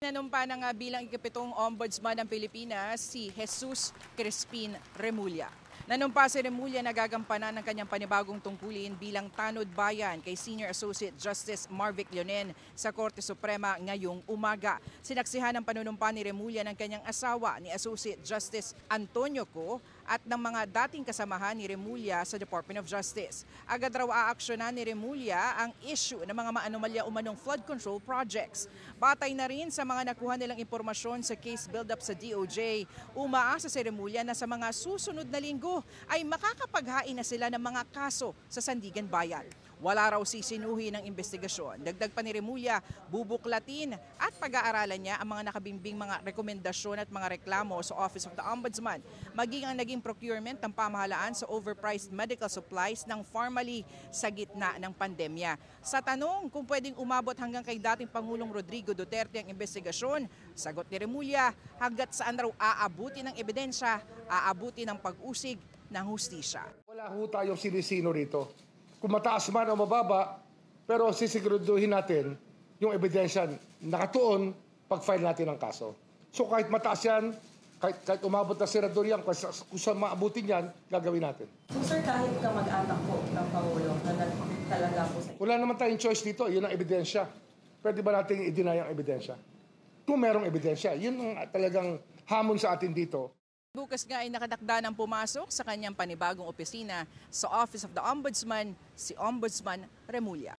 Nanumpa na nga bilang ikapitong ombudsman ng Pilipinas si Jesus Crispin Remulla. Nanumpa si Remulla na gagampanan ng kanyang panibagong tungkulin bilang tanod bayan kay Senior Associate Justice Marvic Leonen sa Korte Suprema ngayong umaga. Sinaksihan ng panunumpa ni Remulla ng kanyang asawa ni Associate Justice Antonio Co at ng mga dating kasamahan ni Remulla sa Department of Justice. Agad raw aaksyonan ni Remulla ang issue ng mga maanomalya umanong flood control projects. Batay na rin sa mga nakuha nilang impormasyon sa case build-up sa DOJ, umaasa si Remulla na sa mga susunod na linggo ay makakapaghain na sila ng mga kaso sa Sandigan Bayan. Wala raw sisinuhi ng investigasyon. Dagdag pa ni Remulla, bubuklatin at pag-aaralan niya ang mga nakabimbing mga rekomendasyon at mga reklamo sa Office of the Ombudsman, maging ang naging procurement ng pamahalaan sa overpriced medical supplies ng Pharmally sa gitna ng pandemya. Sa tanong kung pwedeng umabot hanggang kay dating Pangulong Rodrigo Duterte ang investigasyon, sagot ni Remulla, hanggat saan raw aabuti ng ebidensya, aabuti ng pag-usig ng hustisya. Wala ho tayong sinisino rito. Kung mataas man o mababa, pero sisiguraduhin natin yung ebidensya nakatuon pag-file natin ng kaso. So kahit mataas yan, kahit umabot na senador yan, kung saan maabutin yan, gagawin natin. So sir, kahit ka mag-anak po ng Pangulo, talaga po sa... Wala naman tayong choice dito, yun ang ebidensya. Pwede ba natin i-deny ang ebidensya? Kung merong ebidensya, yun ang talagang hamon sa atin dito. Bukas nga ay nakatakda ng pumasok sa kanyang panibagong opisina sa Office of the Ombudsman, si Ombudsman Remulla.